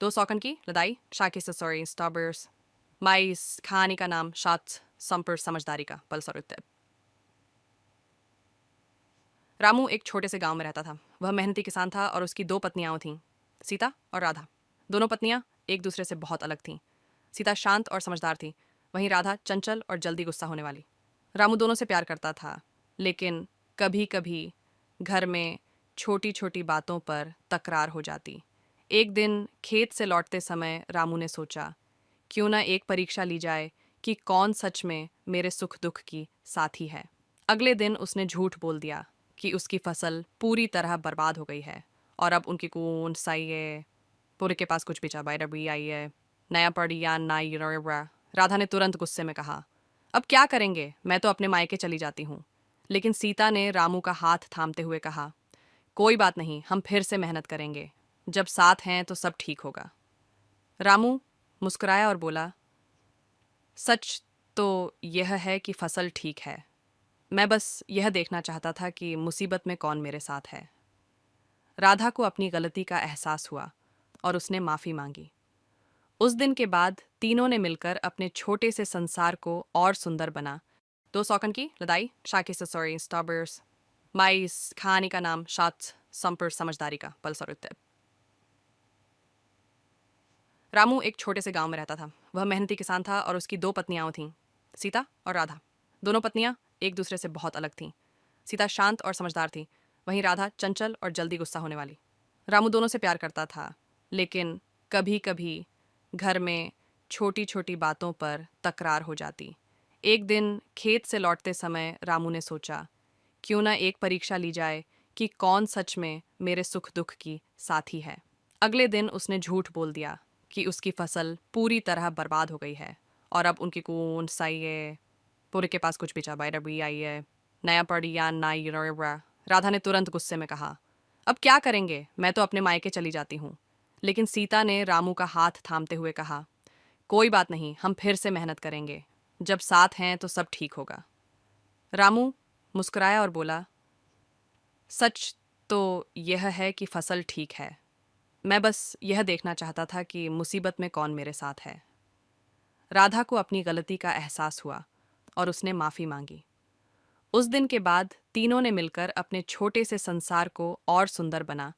दो सौकन की लदाई शाकी से सॉरी स्टाबर्स माइस कहानी का नाम शात संपर समझदारी का पलसरुत्ते। रामू एक छोटे से गांव में रहता था। वह मेहनती किसान था और उसकी दो पत्नियां थीं, सीता और राधा। दोनों पत्नियां एक दूसरे से बहुत अलग थीं। सीता शांत और समझदार थी, वहीं राधा चंचल और जल्दी गुस्सा होने वाली। रामू दोनों से प्यार करता था, लेकिन कभी कभी घर में छोटी छोटी बातों पर तकरार हो जाती। एक दिन खेत से लौटते समय रामू ने सोचा, क्यों ना एक परीक्षा ली जाए कि कौन सच में मेरे सुख दुख की साथी है। अगले दिन उसने झूठ बोल दिया कि उसकी फसल पूरी तरह बर्बाद हो गई है और अब उनकी कौन सही है, पूरे के पास कुछ बिचा बाइडर भी आई है, नया पड़ी या नाई। राधा ने तुरंत गुस्से में कहा, अब क्या करेंगे, मैं तो अपने मायके चली जाती हूँ। लेकिन सीता ने रामू का हाथ थामते हुए कहा, कोई बात नहीं, हम फिर से मेहनत करेंगे, जब साथ हैं तो सब ठीक होगा। रामू मुस्कुराया और बोला, सच तो यह है कि फसल ठीक है, मैं बस यह देखना चाहता था कि मुसीबत में कौन मेरे साथ है। राधा को अपनी गलती का एहसास हुआ और उसने माफी मांगी। उस दिन के बाद तीनों ने मिलकर अपने छोटे से संसार को और सुंदर बना। दो सौकन की लदाई शाकी से सॉरी स्टाबर्स माइस कहानी का नाम शात संपर समझदारी का पलसरुत्ते। रामू एक छोटे से गांव में रहता था। वह मेहनती किसान था और उसकी दो पत्नियां थीं, सीता और राधा। दोनों पत्नियां एक दूसरे से बहुत अलग थीं। सीता शांत और समझदार थी, वहीं राधा चंचल और जल्दी गुस्सा होने वाली। रामू दोनों से प्यार करता था, लेकिन कभी कभी घर में छोटी छोटी बातों पर तकरार हो जाती। एक दिन खेत से लौटते समय रामू ने सोचा, क्यों ना एक परीक्षा ली जाए कि कौन सच में मेरे सुख दुख की साथी है। अगले दिन उसने झूठ बोल दिया कि उसकी फसल पूरी तरह बर्बाद हो गई है और अब उनकी कौन सही है, पूरे के पास कुछ बिचा बाइडर भी आई है, नया पड़ी या नाई। राधा ने तुरंत गुस्से में कहा, अब क्या करेंगे, मैं तो अपने मायके चली जाती हूँ। लेकिन सीता ने रामू का हाथ थामते हुए कहा, कोई बात नहीं, हम फिर से मेहनत करेंगे, जब साथ हैं तो सब ठीक होगा। रामू मुस्कुराया और बोला, सच तो यह है कि फसल ठीक है, मैं बस यह देखना चाहता था कि मुसीबत में कौन मेरे साथ है। राधा को अपनी गलती का एहसास हुआ और उसने माफी मांगी। उस दिन के बाद तीनों ने मिलकर अपने छोटे से संसार को और सुंदर बना।